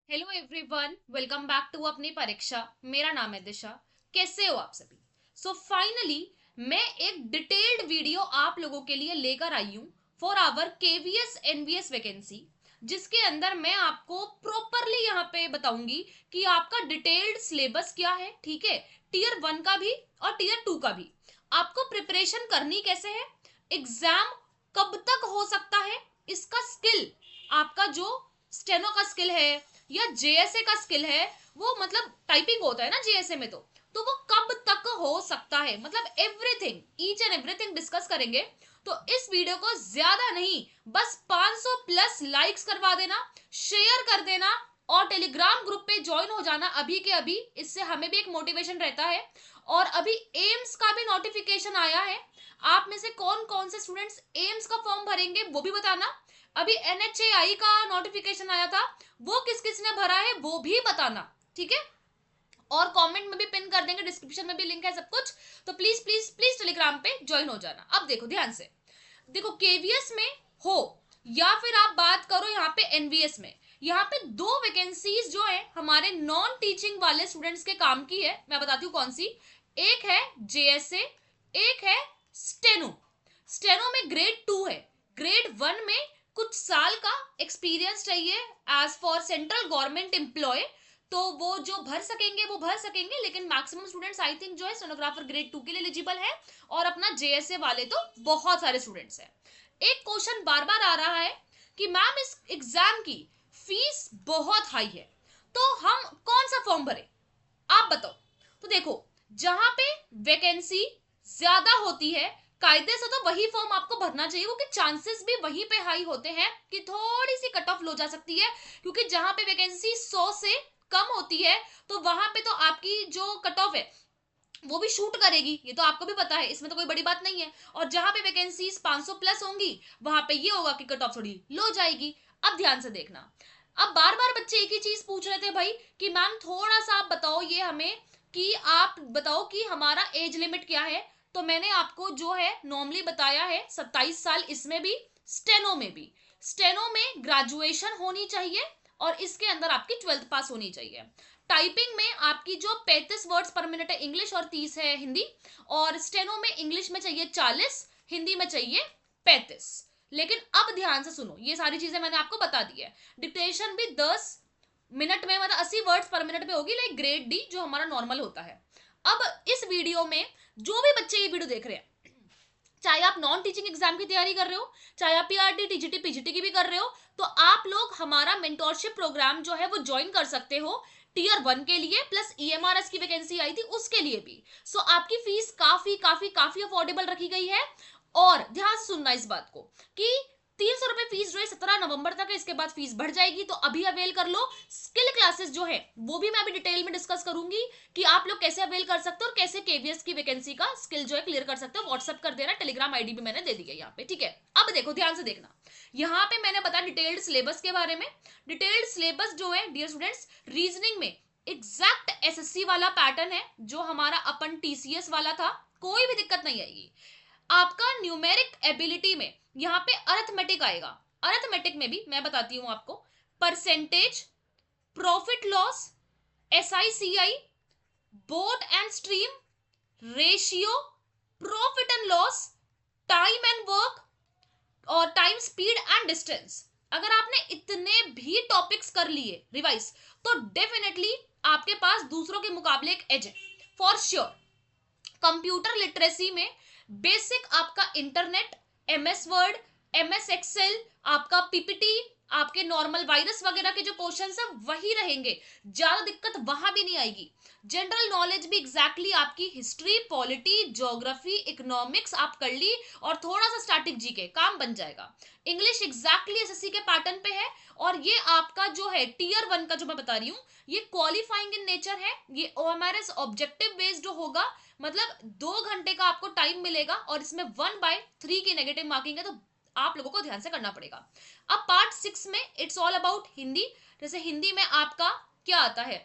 Hello everyone, welcome back to अपनी परीक्षा। मेरा नाम है दिशा। कैसे हो आप सभी? फाइनली मैं एक डिटेल्ड वीडियो आप लोगों के लिए लेकर आई हूँ for our KVS NVS vacancy, जिसके अंदर मैं आपको प्रॉपरली यहाँ पे बताऊंगी कि आपका डिटेल्ड सिलेबस क्या है। ठीक है, टीयर 1 का भी और टीयर 2 का भी। आपको प्रिपरेशन करनी कैसे है, एग्जाम कब तक हो सकता है, इसका स्किल, आपका जो स्टेनो का स्किल है या जेएसए का स्किल है, वो मतलब टाइपिंग होता है ना जेएसए में, तो वो कब तक हो सकता है, मतलब everything, each and everything discuss करेंगे। तो इस वीडियो को ज्यादा नहीं, बस 500 प्लस लाइक्स करवा देना, शेयर कर देना और टेलीग्राम ग्रुप पे ज्वाइन हो जाना अभी के अभी। इससे हमें भी एक मोटिवेशन रहता है। और अभी एम्स का भी नोटिफिकेशन आया है। आप में से कौन कौन से स्टूडेंट्स एम्स का फॉर्म भरेंगे वो भी बताना। अभी एनएचएआई का नोटिफिकेशन आया था, वो किस किस ने भरा है वो भी बताना। ठीक है, और कमेंट में भी पिन कर देंगे, डिस्क्रिप्शन में भी लिंक है सब कुछ। तो प्लीज प्लीज प्लीज टेलीग्राम पे ज्वाइन हो जाना। अब देखो ध्यान से, देखो केवीएस में हो या फिर आप बात करो यहाँ पे एनवीएस में, यहाँ पे दो वैकेंसीज जो है हमारे नॉन टीचिंग वाले स्टूडेंट्स के काम की है। मैं बताती हूँ कौन सी। एक है जेएसए, एक है स्टेनो। स्टेनो में ग्रेड 2 है, ग्रेड 1 में कुछ साल का एक्सपीरियंस चाहिए age for central government employ. तो वो जो भर सकेंगे वो भर सकेंगे, लेकिन मैक्सिमम स्टूडेंट्स आई थिंक जो है स्टेनोग्राफर ग्रेड 2 के लिए एलिजिबल है। और अपना जेएसए वाले तो बहुत सारे स्टूडेंट्स हैं। एक क्वेश्चन बार बार आ रहा है कि मैम इस एग्जाम की फीस बहुत हाई है, तो हम कौन सा फॉर्म भरें, आप बताओ। तो देखो, जहां पे वैकेंसी ज्यादा होती है, कायदे से तो वही फॉर्म आपको भरना चाहिए, क्योंकि चांसेस भी वहीं पे हाई होते हैं कि थोड़ी सी कट ऑफ लो जा सकती है। क्योंकि जहां पे वैकेंसी 100 से कम होती है, तो वहां पे तो आपकी जो कट ऑफ है वो भी शूट करेगी, ये तो आपको भी पता है, इसमें तो कोई बड़ी बात नहीं है। और जहां पे वैकेंसीज 500 प्लस होंगी, वहां पे ये होगा कि कट ऑफ थोड़ी लो जाएगी। अब ध्यान से देखना, अब बार बार बच्चे एक ही चीज पूछ रहे थे भाई कि मैम थोड़ा सा आप बताओ ये हमें, कि आप बताओ कि हमारा एज लिमिट क्या है। तो मैंने आपको जो है नॉर्मली बताया है 27 साल, इसमें भी स्टेनो में भी। स्टेनो में ग्रेजुएशन होनी चाहिए और इसके अंदर आपकी 12th पास होनी चाहिए। टाइपिंग में आपकी जो 35 वर्ड्स पर मिनट है इंग्लिश और 30 है हिंदी। और स्टेनो में इंग्लिश में चाहिए 40, हिंदी में चाहिए 35। लेकिन अब ध्यान से सुनो, ये सारी चीजें मैंने आपको बता दी है। डिक्टेशन भी 10 मिनट में, मतलब 80 वर्ड्स पर मिनट में होगी, लाइक ग्रेड डी जो हमारा नॉर्मल होता है। अब इस वीडियो में जो भी बच्चे ये वीडियो देख रहे हैं, चाहे आप नॉन टीचिंग एग्जाम की तैयारी कर रहे हो, चाहे आप पीआरटी टीजीटी पीजीटी की भी कर रहे हो, तो आप लोग हमारा मेंटोरशिप प्रोग्राम जो है वो ज्वाइन कर सकते हो। टीयर 1 के लिए प्लस ईएमआरएस की वैकेंसी आई थी उसके लिए भी। आपकी फीस काफी काफी काफी अफोर्डेबल रखी गई है। और ध्यान से सुनना इस बात को कि 300 रुपए फीस जो है 17 नवंबर तक है, इसके बाद फीस बढ़ जाएगी, तो अभी अवेल कर लो। स्किल क्लासेस जो है वो भी मैं अभी डिटेल में डिस्कस करूंगी कि आप लोग कैसे अवेल कर सकते हो और कैसे केवीएस की वैकेंसी का स्किल जो है क्लियर कर सकते हो। व्हाट्सअप कर देना, टेलीग्राम आईडी भी मैंने दे दी है यहाँ पे। ठीक है, अब देखो ध्यान से देखना, यहाँ पे मैंने बताया डिटेल्ड सिलेबस के बारे में। डिटेल्ड सिलेबस जो है डियर स्टूडेंट्स, रीजनिंग में एग्जैक्ट एसएससी वाला पैटर्न है जो हमारा अपन टीसीएस वाला था, कोई भी दिक्कत नहीं आएगी। आपका न्यूमेरिक एबिलिटी में यहाँ पे अरिथमेटिक आएगा। अरिथमेटिक में भी मैं बताती हूँ आपको, percentage, profit loss, SICI, boat and stream, ratio, profit and loss, time and work और टाइम स्पीड एंड डिस्टेंस। अगर आपने इतने भी टॉपिक्स कर लिए रिवाइज, तो डेफिनेटली आपके पास दूसरों के मुकाबले एक एज है फॉर श्योर। कंप्यूटर लिटरेसी में बेसिक आपका internet, MS Word, MS Excel, आपका पीपीटी, आपके नॉर्मल वायरस वगैरह के जो क्वेश्चंस है वही रहेंगे, ज्यादा दिक्कत वहां भी नहीं आएगी। जनरल नॉलेज भी एग्जैक्टली आपकी हिस्ट्री, पॉलिटी, ज्योग्राफी, इकोनॉमिक्स आप कर ली और थोड़ा सा स्टैटिक जीके, काम बन जाएगा। इंग्लिश एग्जैक्टली एसएससी के पैटर्न पे है। और ये आपका जो है टीयर 1 का जो मैं बता रही हूँ, ये क्वालिफाइंग इन नेचर है। ये ओएमआरएस ऑब्जेक्टिव बेस्ड होगा, मतलब 2 घंटे का आपको टाइम मिलेगा और इसमें 1/3 की नेगेटिव मार्किंग है, तो आप लोगों को ध्यान से करना पड़ेगा। अब पार्ट 6 में इट्स ऑल अबाउट हिंदी। जैसे हिंदी में आपका क्या आता है,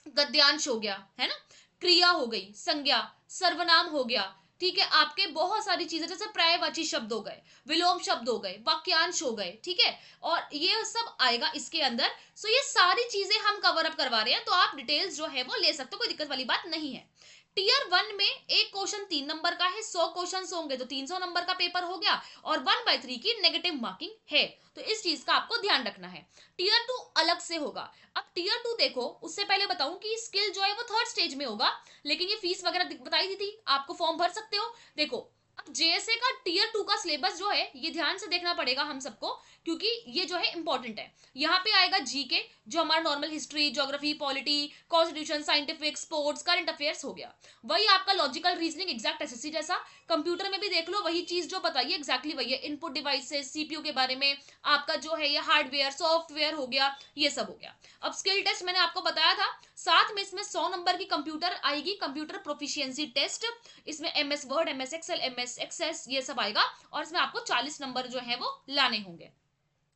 गद्यांश हो गया है ना, क्रिया हो गई, संज्ञा, सर्वनाम हो गया। ठीक है, आपके बहुत सारी चीजें जैसे पर्यायवाची शब्द हो गए, विलोम शब्द हो गए, वाक्यांश हो गए, ठीक है, और ये सब आएगा इसके अंदर। सो ये सारी चीजें हम कवर अप करवा रहे हैं, तो आप डिटेल्स जो है वो ले सकते हो, कोई दिक्कत वाली बात नहीं है। टीयर 1 में एक क्वेश्चन 3 नंबर का है, 100 क्वेश्चन होंगे तो 300 नंबर का पेपर हो गया, और 1/3 की नेगेटिव मार्किंग है, तो इस चीज का आपको ध्यान रखना है। टीयर 2 अलग से होगा। अब टीयर 2 देखो, उससे पहले बताऊं कि स्किल जो है वो 3rd स्टेज में होगा, लेकिन ये फीस वगैरह बताई दी थी, आपको फॉर्म भर सकते हो। देखो, अब जेएसए का टीयर 2 का सिलेबस जो है ये ध्यान से देखना पड़ेगा हम सबको, क्योंकि ये जो है इंपॉर्टेंट है। यहाँ पे आएगा जीके, जो हमारा normal history, geography, polity, constitution, scientific, sports, current affairs हो गया। वही आपका लॉजिकल रीजनिंग, एग्जैक्ट एसएससी जैसा। कंप्यूटर में भी देख लो, वही चीज जो बताइए एग्जैक्टली वही है। इनपुट डिवाइसेस, सीपीयू के बारे में, आपका जो है ये हार्डवेयर, सॉफ्टवेयर हो गया, ये सब हो गया। अब स्किल टेस्ट मैंने आपको बताया था, साथ में इसमें 100 नंबर की कंप्यूटर आएगी, कंप्यूटर प्रोफिशिएंसी टेस्ट। इसमें MS Word, MS Excel, MS Access, ये सब आएगा, और इसमें आपको 40 नंबर जो है वो लाने होंगे।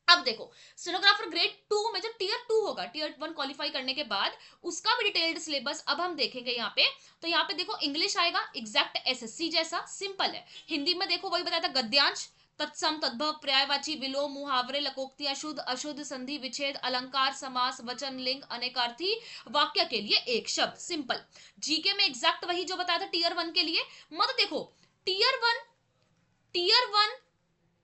अब देखो, स्टेनोग्राफर ग्रेड 2 में जो टीयर 2 होगा, टीयर 1 क्वालिफाई करने के बाद उसका भी डिटेल्ड सिलेबस अब हम देखेंगे यहाँ पे। तो यहाँ पे देखो, इंग्लिश आएगा एग्जैक्ट एसएससी जैसा, सिंपल है। हिंदी में देखो वही बताया था, गद्यांश, तत्सम, तद्भव, पर्यायवाची, विलोम, मुहावरे, लकोक्तियां, शुद्ध अशुद्ध, संधि विच्छेद, अलंकार, समास, वचन, लिंग, अनेकार्थी, वाक्य के लिए एक शब्द, सिंपल। जीके में एग्जैक्ट वही जो बताया था टीयर 1 के लिए। मत देखो, टीयर 1, टीयर 1,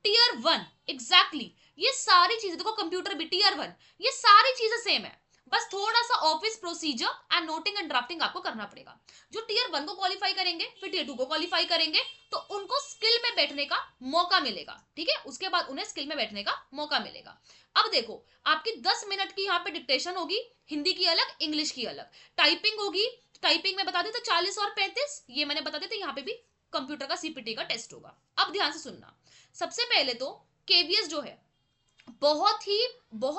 टीयर 1 एग्जैक्टली ये सारी चीजें देखो, कंप्यूटर भी टीयर 1, ये सारी चीजें सेम है, बस थोड़ा सा office procedure and noting and drafting आपको करना पड़ेगा। जो टीयर 1 को क्वालिफाई करेंगे, फिर टीयर 2 को क्वालिफाई करेंगे, तो उनको स्किल में बैठने का मौका मिलेगा, ठीक है, उसके बाद उन्हें स्किल में बैठने का मौका मिलेगा। अब देखो, आपकी 10 मिनट की यहाँ पे डिक्टेशन होगी, हिंदी की अलग, इंग्लिश की अलग। टाइपिंग होगी, टाइपिंग में बता देते 40 और 35, ये मैंने बता देते, यहाँ पे भी कंप्यूटर का सीपीटी का टेस्ट होगा। अब ध्यान से सुनना, सबसे पहले तो केवीएस जो है बहुत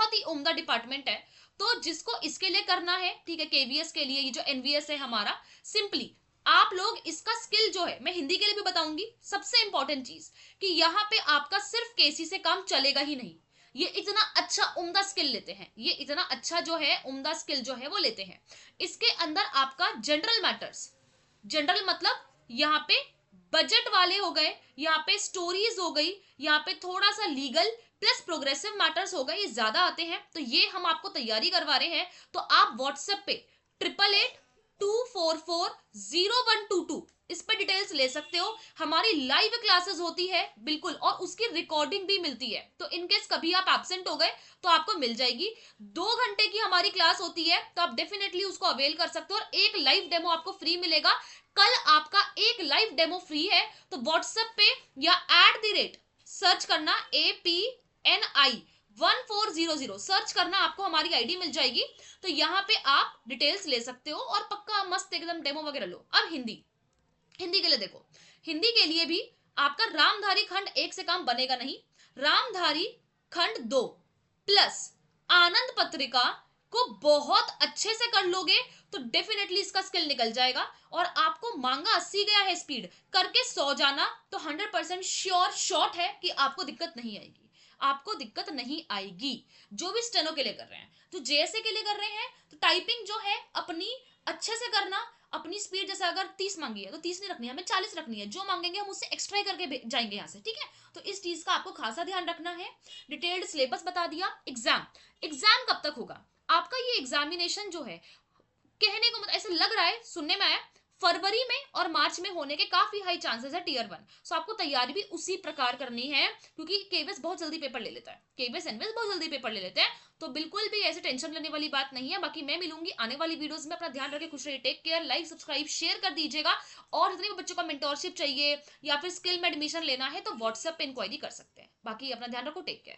ही उम्दा डिपार्टमेंट है, तो जिसको इसके लिए करना है, ठीक है, केवीएस के लिए, ये जो एनवीएस है हमारा, सिंपली आप लोग इसका स्किल जो है, मैं हिंदी के लिए भी बताऊंगी, सबसे इंपॉर्टेंट चीज कि यहाँ पे आपका सिर्फ केसी से काम चलेगा ही नहीं। ये इतना अच्छा उम्दा स्किल लेते हैं, ये इतना अच्छा जो है उम्दा स्किल जो है वो लेते हैं। इसके अंदर आपका जनरल मैटर्स, जनरल मतलब यहाँ पे बजट वाले हो गए, यहाँ पे स्टोरीज हो गई, यहाँ पे थोड़ा सा लीगल प्लस प्रोग्रेसिव मैटर्स हो गए, ये ज्यादा आते हैं, तो ये हम आपको तैयारी करवा रहे हैं। तो आप व्हाट्सएप पे 8882440122 इस पे डिटेल्स ले सकते हो। हमारी लाइव क्लासेस होती है बिल्कुल, और उसकी रिकॉर्डिंग भी मिलती है, तो इनकेस कभी आप एब्सेंट हो गए तो आपको मिल जाएगी। 2 घंटे की हमारी क्लास होती है, तो आप डेफिनेटली उसको अवेल कर सकते हो, और एक लाइव डेमो आपको फ्री मिलेगा। कल आपका एक लाइव डेमो फ्री है, तो व्हाट्सएप पे या सर्च करना APNI1400 सर्च करना, आपको हमारी आईडी मिल जाएगी, तो यहाँ पे आप डिटेल्स ले सकते हो, और पक्का मस्त एकदम डेमो वगैरह लो। अब हिंदी, हिंदी के लिए देखो, हिंदी के लिए भी आपका रामधारी खंड 1 से काम बनेगा नहीं, रामधारी खंड 2 प्लस आनंद पत्रिका को बहुत अच्छे से कर लोगे तो डेफिनेटली इसका स्किल निकल जाएगा, और आपको मांगा 80 गया है स्पीड करके 100 जाना, तो 100% श्योर शॉट है कि आपको दिक्कत नहीं आएगी, आपको दिक्कत नहीं आएगी। जो भी स्टेनो के लिए कर रहे हैं, जो जेएसए के लिए कर रहे हैं, तो टाइपिंग जो है अपनी अच्छे से करना, अपनी स्पीड, जैसे अगर 30 मांगी है तो 30 नहीं रखनी है, हमें 40 रखनी है, जो मांगेंगे हम उससे एक्स्ट्रा ही करके जाएंगे यहाँ से, ठीक है। तो इस चीज का आपको खासा ध्यान रखना है। डिटेल्ड सिलेबस बता दिया। एग्जाम, एग्जाम कब तक होगा आपका? ये एग्जामिनेशन जो है, कहने को मतलब ऐसे लग रहा है, सुनने में आया फरवरी में और मार्च में होने के काफी हाई चांसेस है टीयर 1। सो आपको तैयारी भी उसी प्रकार करनी है, क्योंकि केवीएस बहुत जल्दी पेपर ले लेता है, केवीएस एनवीएस बहुत जल्दी पेपर ले लेते हैं, तो बिल्कुल भी ऐसे टेंशन लेने वाली बात नहीं है। बाकी मैं मिलूंगी आने वाली वीडियोस में, अपना ध्यान रखें, खुश रहिए, take care, like subscribe share कर दीजिएगा। और जितने भी बच्चों का मेंटोरशिप चाहिए या फिर स्किल में एडमिशन लेना है, तो व्हाट्सएप पे इंक्वायरी कर सकते हैं। बाकी अपना ध्यान रखो, टेक केयर।